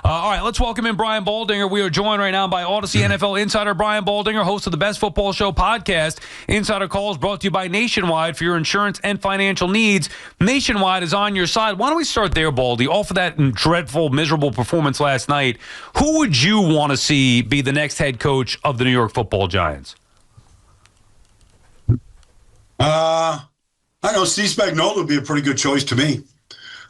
All right, let's welcome in Brian Baldinger. We are joined right now by Odyssey NFL Insider Brian Baldinger, host of the Best Football Show podcast. Insider Calls brought to you by Nationwide for your insurance and financial needs. Nationwide is on your side. Why don't we start there, Baldy? All for that dreadful, miserable performance last night. Who would you want to see be the next head coach of the New York Football Giants? I know Steve Spagnuolo would be a pretty good choice to me.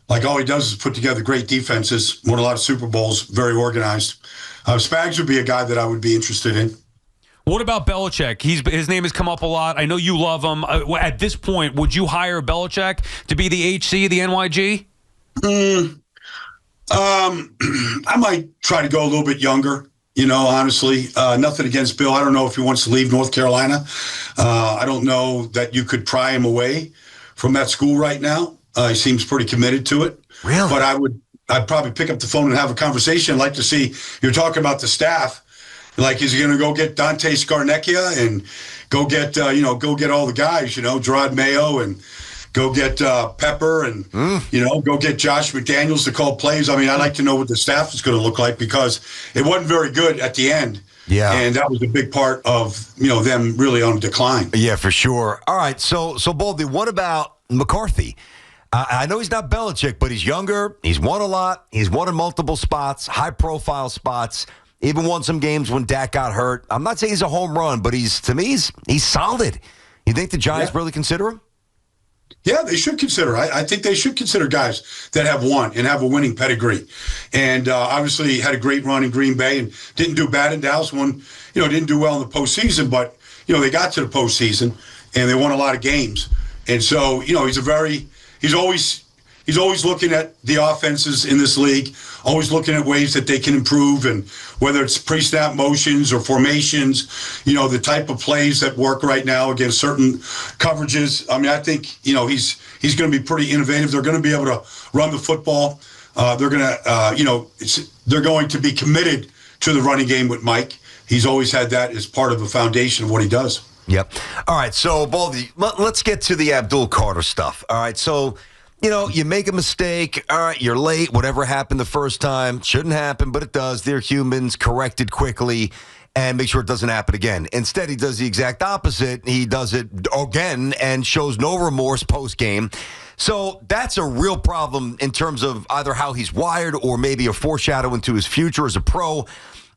Like, all he does is put together great defenses, won a lot of Super Bowls, very organized. Spags would be a guy that I would be interested in. What about Belichick? His name has come up a lot. I know you love him. At this point, would you hire Belichick to be the HC, the NYG? I might try to go a little bit younger, honestly. Nothing against Bill. I don't know if he wants to leave North Carolina. I don't know that you could pry him away from that school right now. He seems pretty committed to it. Really? But I'd probably pick up the phone and have a conversation. I'd like to see, you're talking about the staff. Like, is he going to go get Dante Scarnecchia and go get all the guys, Gerard Mayo, and go get Pepper and, go get Josh McDaniels to call plays. I mean, I'd like to know what the staff is going to look like, because it wasn't very good at the end. Yeah. And that was a big part of, them really on decline. Yeah, for sure. All right. So Baldy, what about McCarthy? I know he's not Belichick, but he's younger. He's won a lot. He's won in multiple spots, high-profile spots. Even won some games when Dak got hurt. I'm not saying he's a home run, but he's solid. You think the Giants really consider him? Yeah, they should consider. I think they should consider guys that have won and have a winning pedigree. And obviously had a great run in Green Bay and didn't do bad in Dallas. Didn't do well in the postseason, but, they got to the postseason and they won a lot of games. And so, he's always looking at the offenses in this league, always looking at ways that they can improve, and whether it's pre-snap motions or formations, the type of plays that work right now against certain coverages. I mean, I think, he's going to be pretty innovative. They're going to be able to run the football. They're going to, they're going to be committed to the running game with Mike. He's always had that as part of the foundation of what he does. Yep. All right. So, Baldy, let's get to the Abdul Carter stuff. All right. So, you make a mistake. All right, you're late. Whatever happened the first time shouldn't happen, but it does. They're humans. Correct it quickly and make sure it doesn't happen again. Instead, he does the exact opposite. He does it again and shows no remorse post-game. So that's a real problem in terms of either how he's wired or maybe a foreshadow into his future as a pro.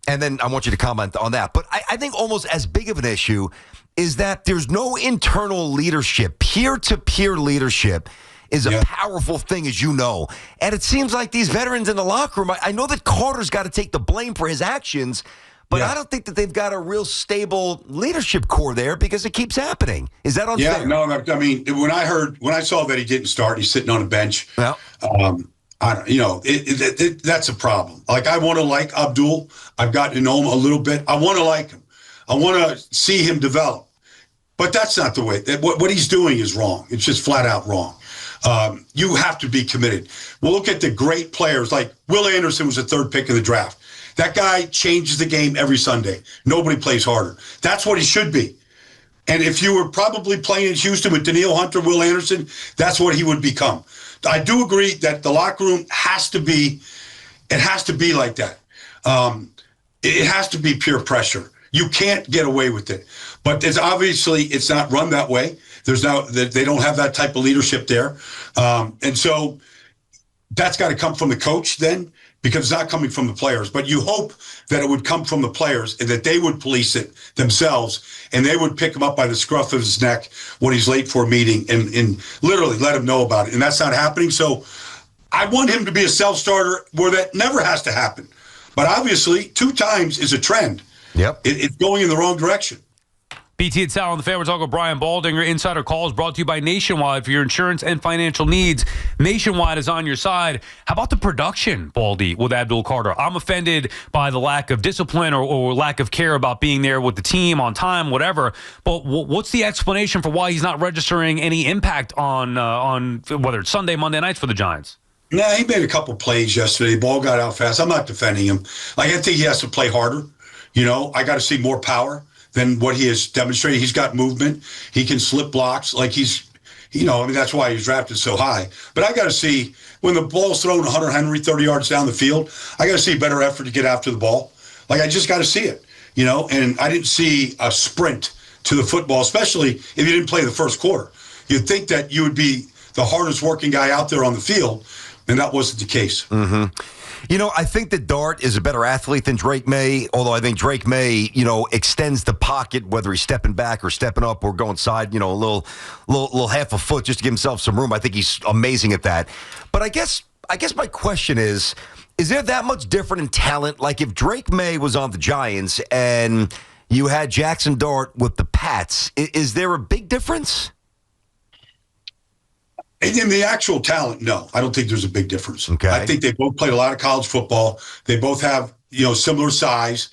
And then I want you to comment on that. But I think almost as big of an issue is that there's no internal leadership. Peer-to-peer leadership is a powerful thing, as you know. And it seems like these veterans in the locker room, I know that Carter's got to take the blame for his actions, but I don't think that they've got a real stable leadership core there because it keeps happening. Is that unfair? Yeah, no, I mean, when I saw that he didn't start, he's sitting on a bench. Yeah. That's a problem. Like, I want to like Abdul. I've gotten to know him a little bit. I want to like him. I want to see him develop. But that's not the way. What he's doing is wrong. It's just flat out wrong. You have to be committed. Well, look at the great players. Like Will Anderson was the third pick in the draft. That guy changes the game every Sunday. Nobody plays harder. That's what he should be. And if you were probably playing in Houston with Daniil Hunter, Will Anderson, that's what he would become. I do agree that the locker room has to be like that. It has to be peer pressure. You can't get away with it. But it's not run that way. They don't have that type of leadership there. And so that's got to come from the coach then, because it's not coming from the players. But you hope that it would come from the players and that they would police it themselves and they would pick him up by the scruff of his neck when he's late for a meeting and literally let him know about it. And that's not happening. So I want him to be a self-starter where that never has to happen. But obviously, 2 times is a trend. Yep. It's going in the wrong direction. BT and Sal on the fan. We're talking with Brian Baldinger. Insider Calls brought to you by Nationwide for your insurance and financial needs. Nationwide is on your side. How about the production, Baldy, with Abdul Carter? I'm offended by the lack of discipline or lack of care about being there with the team on time, whatever. But what's the explanation for why he's not registering any impact on whether it's Sunday, Monday nights for the Giants? Yeah, he made a couple plays yesterday. Ball got out fast. I'm not defending him. Like, I think he has to play harder. I got to see more power than what he has demonstrated. He's got movement. He can slip blocks. Like, he's I mean, that's why he's drafted so high. But I got to see when the ball's thrown 100 Henry 30 yards down the field, I got to see better effort to get after the ball. Like, I just got to see it, and I didn't see a sprint to the football, especially if you didn't play the first quarter. You'd think that you would be the hardest working guy out there on the field, and that wasn't the case. Mm-hmm. I think that Dart is a better athlete than Drake May, although I think Drake May, extends the pocket, whether he's stepping back or stepping up or going side, a little half a foot just to give himself some room. I think he's amazing at that. But I guess my question is there that much different in talent? Like if Drake May was on the Giants and you had Jackson Dart with the Pats, is there a big difference? In the actual talent, no. I don't think there's a big difference. Okay. I think they both played a lot of college football. They both have, similar size.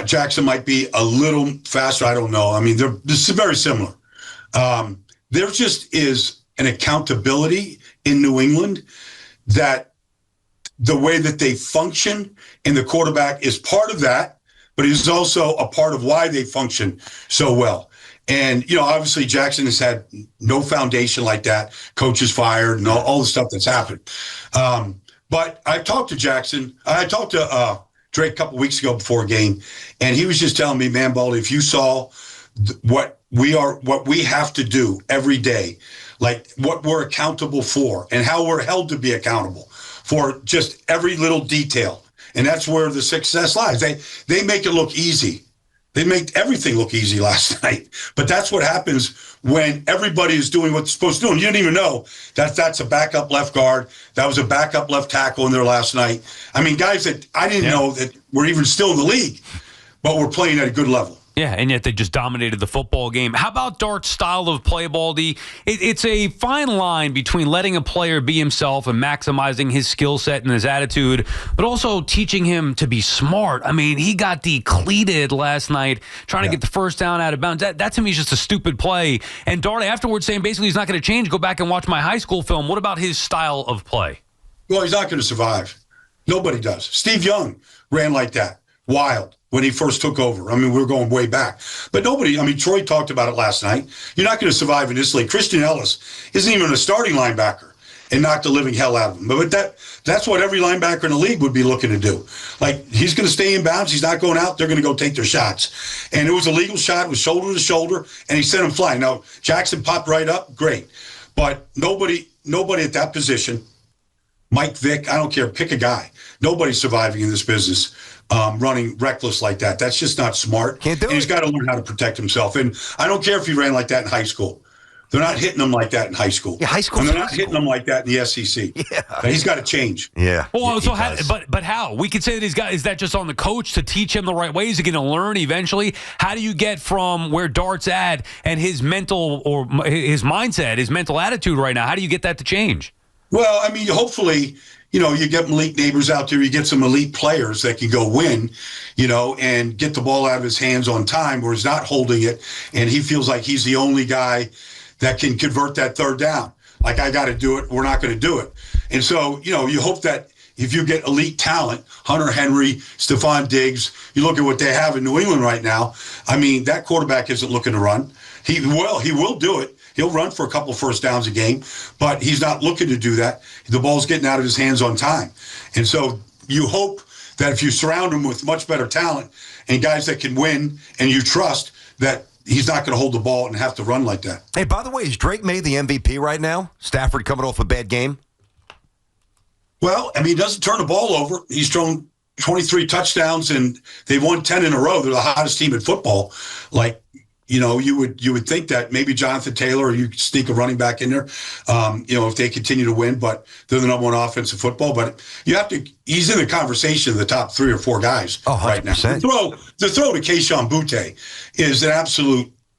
Jackson might be a little faster. I don't know. I mean, this is very similar. There just is an accountability in New England that the way that they function and the quarterback is part of that, but it is also a part of why they function so well. And, obviously Jackson has had no foundation like that. Coach is fired and all the stuff that's happened. But I talked to Jackson. I talked to Drake a couple weeks ago before a game, and he was just telling me, man, Baldy, if you saw what we have to do every day, like what we're accountable for and how we're held to be accountable for just every little detail. And that's where the success lies. They make it look easy. They made everything look easy last night. But that's what happens when everybody is doing what they're supposed to do. And you didn't even know that's a backup left guard. That was a backup left tackle in there last night. I mean, guys that I didn't know that were even still in the league, but were playing at a good level. Yeah, and yet they just dominated the football game. How about Dart's style of play, Baldy? It's a fine line between letting a player be himself and maximizing his skill set and his attitude, but also teaching him to be smart. I mean, he got decleated last night trying to get the first down out of bounds. That to me is just a stupid play. And Dart afterwards saying basically he's not going to change. Go back and watch my high school film. What about his style of play? Well, he's not going to survive. Nobody does. Steve Young ran like that. Wild. When he first took over. I mean, we're going way back. But Troy talked about it last night. You're not going to survive in this league. Christian Ellis isn't even a starting linebacker and knocked the living hell out of him. But that's what every linebacker in the league would be looking to do. Like, he's going to stay in bounds. He's not going out. They're going to go take their shots. And it was a legal shot. It was shoulder to shoulder, and he sent him flying. Now, Jackson popped right up. Great. But nobody at that position, Mike Vick, I don't care, pick a guy. Nobody's surviving in this business. Running reckless like that. That's just not smart. Can't do it. He's got to learn how to protect himself. And I don't care if he ran like that in high school. They're not hitting him like that in high school. Yeah, high school. And they're not hitting him like that in the SEC. Yeah. And he's got to change. Yeah. Well, so but how? We could say that is that just on the coach to teach him the right way? Is he going to learn eventually? How do you get from where Dart's at and his mental or his mindset, his mental attitude right now? How do you get that to change? Well, I mean, hopefully, you get Malik Neighbors out there, you get some elite players that can go win, and get the ball out of his hands on time where he's not holding it, and he feels like he's the only guy that can convert that third down. Like, I got to do it, we're not going to do it. And so, you hope that if you get elite talent, Hunter Henry, Stephon Diggs, you look at what they have in New England right now, I mean, that quarterback isn't looking to run. He will do it. He'll run for a couple of first downs a game, but he's not looking to do that. The ball's getting out of his hands on time. And so you hope that if you surround him with much better talent and guys that can win and you trust that he's not going to hold the ball and have to run like that. Hey, by the way, is Drake May the MVP right now? Stafford coming off a bad game? Well, I mean, he doesn't turn the ball over. He's thrown 23 touchdowns, and they've won 10 in a row. They're the hottest team in football. Like, you would think that maybe Jonathan Taylor, or you sneak a running back in there, if they continue to win, but they're the number one offense in football. But he's in the conversation of the top 3 or 4 guys right now. The throw to Keyshawn Butte is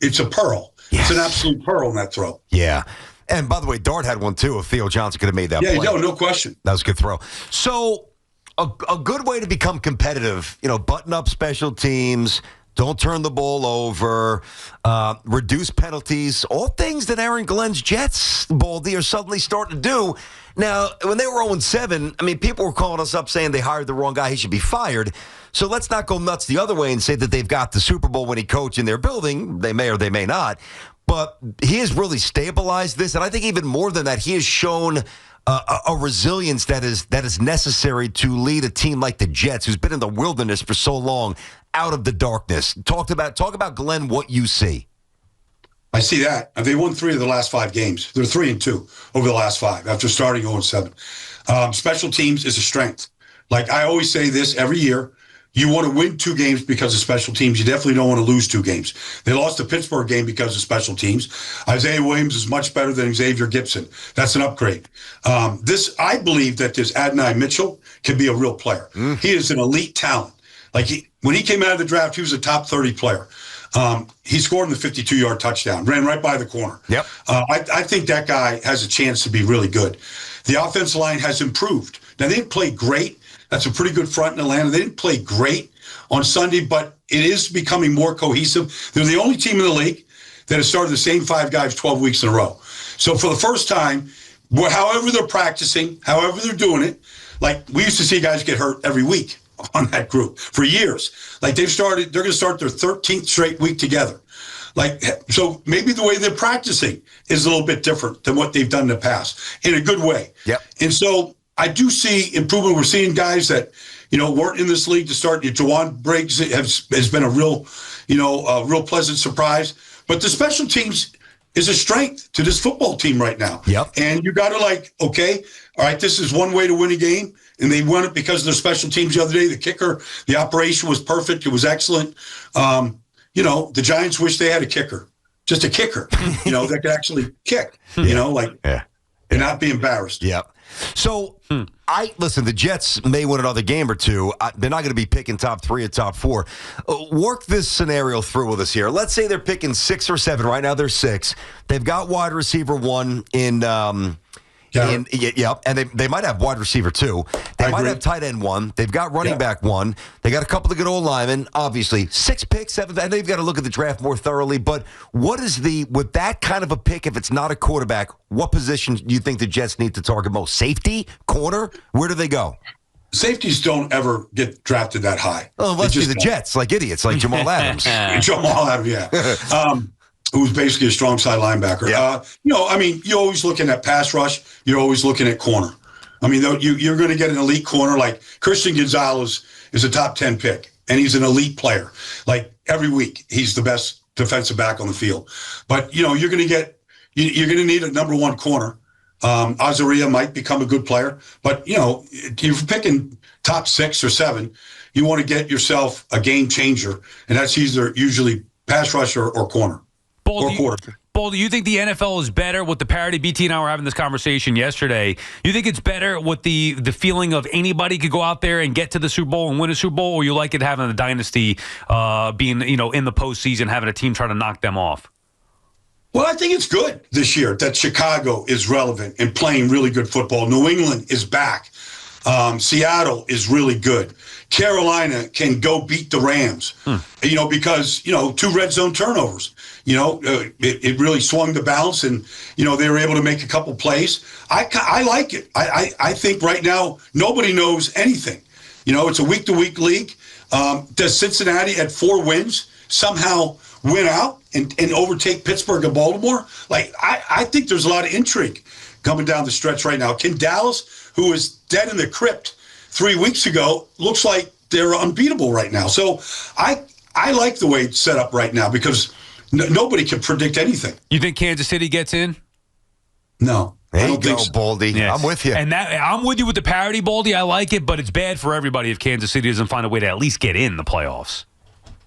it's a pearl. Yes. It's an absolute pearl in that throw. Yeah. And by the way, Dart had one too. If Theo Johnson could have made that play. Yeah, no question. That was a good throw. So a good way to become competitive, button up special teams, don't turn the ball over, reduce penalties, all things that Aaron Glenn's Jets, Baldy, are suddenly starting to do. Now, when they were 0-7, I mean, people were calling us up saying they hired the wrong guy, he should be fired. So let's not go nuts the other way and say that they've got the Super Bowl winning coach in their building. They may or they may not. but he has really stabilized this. And I think even more than that, he has shown a resilience that is necessary to lead a team like the Jets, who's been in the wilderness for so long, out of the darkness. Talk about Glenn, what you see. I see that. They won 3 of the last 5 games. They're 3-2 over the last 5 after starting 0-7. Special teams is a strength. Like I always say this every year, you want to win 2 games because of special teams. You definitely don't want to lose 2 games. They lost the Pittsburgh game because of special teams. Isaiah Williams is much better than Xavier Gibson. That's an upgrade. I believe that this Adonai Mitchell can be a real player. He is an elite talent. Like when he came out of the draft, he was a top 30 player. He scored in the 52-yard touchdown, ran right by the corner. Yep. I think that guy has a chance to be really good. The offensive line has improved. Now, they didn't play great. That's a pretty good front in Atlanta. They didn't play great on Sunday, but it is becoming more cohesive. They're the only team in the league that has started the same 5 guys 12 weeks in a row. So for the first time, however they're practicing, however they're doing it, like we used to see guys get hurt every week on that group for years. Like they're going to start their 13th straight week together. Like, so maybe the way they're practicing is a little bit different than what they've done in the past in a good way. Yep. And so I do see improvement. We're seeing guys that, weren't in this league to start. Jawan Briggs has been a real pleasant surprise. But the special teams is a strength to this football team right now. Yep. And you got to okay, all right, this is one way to win a game. And they won it because of their special teams the other day. The kicker, the operation was perfect. It was excellent. The Giants wish they had a kicker, just a kicker, that could actually kick, and not be embarrassed. Yep. So, listen, the Jets may win another game or 2. They're not going to be picking top 3 or top 4. Work this scenario through with us here. Let's say they're picking 6 or 7. Right now they're 6. They've got wide receiver 1 in and they might have wide receiver 2. They might have tight end 1. They've got running back 1. They got a couple of good old linemen. Obviously, 6 picks, 7. I know you've got to look at the draft more thoroughly, but what is with that kind of a pick, if it's not a quarterback, what position do you think the Jets need to target most? Safety? Corner? Where do they go? Safeties don't ever get drafted that high. Oh, unless you're the Jets, like idiots, like Jamal Adams. Jamal Adams, yeah. Who's basically a strong side linebacker. Yeah. You're always looking at pass rush. You're always looking at corner. You're going to get an elite corner. Like Christian Gonzalez is a top 10 pick, and he's an elite player. Like every week, he's the best defensive back on the field. But, you're going to need a number 1 corner. Azaria might become a good player. But, if you're picking top 6 or 7, you want to get yourself a game changer, and that's usually pass rush or corner. Bull, do you think the NFL is better with the parity? BT and I were having this conversation yesterday. You think it's better with the feeling of anybody could go out there and get to the Super Bowl and win a Super Bowl, or you like it having a dynasty being in the postseason, having a team try to knock them off? Well, I think it's good this year that Chicago is relevant and playing really good football. New England is back. Seattle is really good. Carolina can go beat the Rams, because, 2 red zone turnovers. It really swung the balance, and, they were able to make a couple plays. I like it. I think right now nobody knows anything. It's a week-to-week league. Does Cincinnati at 4 wins somehow win out and overtake Pittsburgh and Baltimore? I think there's a lot of intrigue coming down the stretch right now. Can Dallas, who was dead in the crypt 3 weeks ago, looks like they're unbeatable right now. So I like the way it's set up right now because nobody can predict anything. You think Kansas City gets in? No. There you go, Baldy. Yes. I'm with you. And I'm with you with the parity, Baldy. I like it, but it's bad for everybody if Kansas City doesn't find a way to at least get in the playoffs.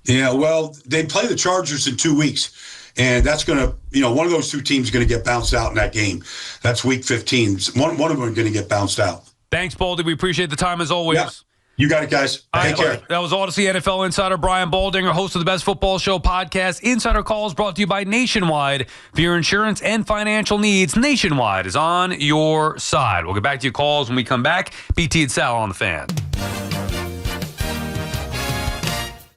Yeah, well, they play the Chargers in 2 weeks, and that's going to, one of those 2 teams is going to get bounced out in that game. That's week 15. One of them are going to get bounced out. Thanks, Baldy. We appreciate the time as always. Yeah. You got it, guys. Take care. That was Odyssey NFL Insider Brian Baldinger, host of the Best Football Show podcast. Insider Calls brought to you by Nationwide. For your insurance and financial needs, Nationwide is on your side. We'll get back to your calls when we come back. BT and Sal on the Fan.